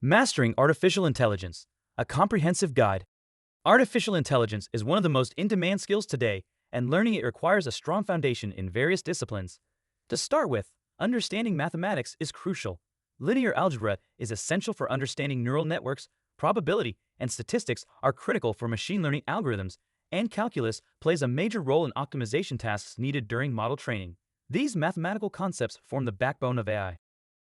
Mastering Artificial Intelligence, a comprehensive guide. Artificial intelligence is one of the most in-demand skills today, and learning it requires a strong foundation in various disciplines. To start with, understanding mathematics is crucial. Linear algebra is essential for understanding neural networks, probability, and statistics are critical for machine learning algorithms, and calculus plays a major role in optimization tasks needed during model training. These mathematical concepts form the backbone of AI.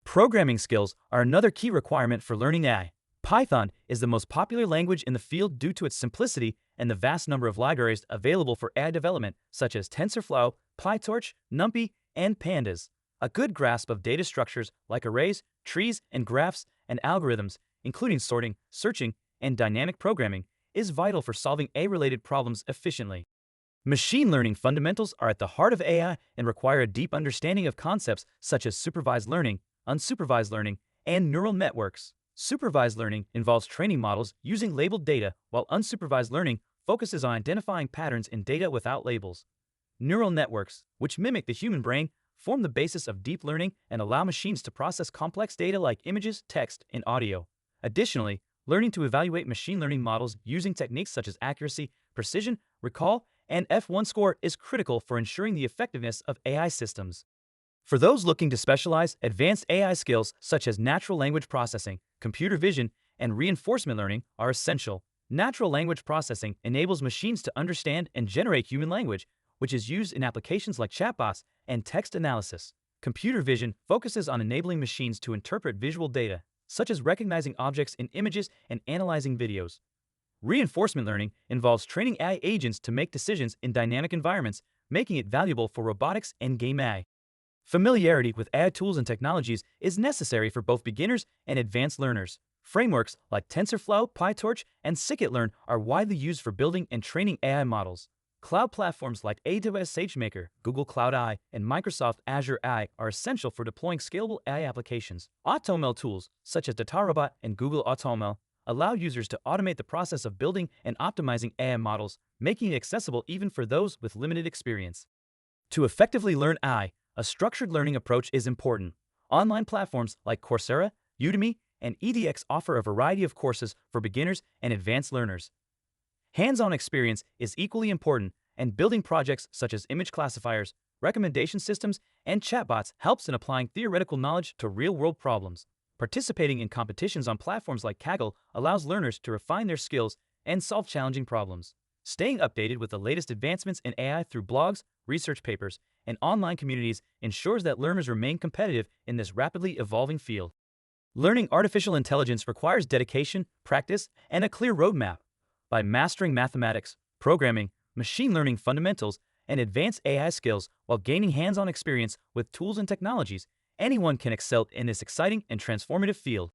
Programming skills are another key requirement for learning AI. Python is the most popular language in the field due to its simplicity and the vast number of libraries available for AI development, such as TensorFlow, PyTorch, NumPy, and Pandas. A good grasp of data structures like arrays, trees, and graphs, and algorithms, including sorting, searching, and dynamic programming, is vital for solving AI-related problems efficiently. Machine learning fundamentals are at the heart of AI and require a deep understanding of concepts such as supervised learning, unsupervised learning, and neural networks. Supervised learning involves training models using labeled data, while unsupervised learning focuses on identifying patterns in data without labels. Neural networks, which mimic the human brain, form the basis of deep learning and allow machines to process complex data like images, text, and audio. Additionally, learning to evaluate machine learning models using techniques such as accuracy, precision, recall, and F1 score is critical for ensuring the effectiveness of AI systems. For those looking to specialize, advanced AI skills such as natural language processing, computer vision, and reinforcement learning are essential. Natural language processing enables machines to understand and generate human language, which is used in applications like chatbots and text analysis. Computer vision focuses on enabling machines to interpret visual data, such as recognizing objects in images and analyzing videos. Reinforcement learning involves training AI agents to make decisions in dynamic environments, making it valuable for robotics and game AI. Familiarity with AI tools and technologies is necessary for both beginners and advanced learners. Frameworks like TensorFlow, PyTorch, and Scikit-learn are widely used for building and training AI models. Cloud platforms like AWS SageMaker, Google Cloud AI, and Microsoft Azure AI are essential for deploying scalable AI applications. AutoML tools, such as DataRobot and Google AutoML, allow users to automate the process of building and optimizing AI models, making it accessible even for those with limited experience. To effectively learn AI, a structured learning approach is important. Online platforms like Coursera, Udemy, and edX offer a variety of courses for beginners and advanced learners. Hands-on experience is equally important, and building projects such as image classifiers, recommendation systems, and chatbots helps in applying theoretical knowledge to real-world problems. Participating in competitions on platforms like Kaggle allows learners to refine their skills and solve challenging problems. Staying updated with the latest advancements in AI through blogs, research papers, and online communities ensures that learners remain competitive in this rapidly evolving field. Learning artificial intelligence requires dedication, practice, and a clear roadmap. By mastering mathematics, programming, machine learning fundamentals, and advanced AI skills while gaining hands-on experience with tools and technologies, anyone can excel in this exciting and transformative field.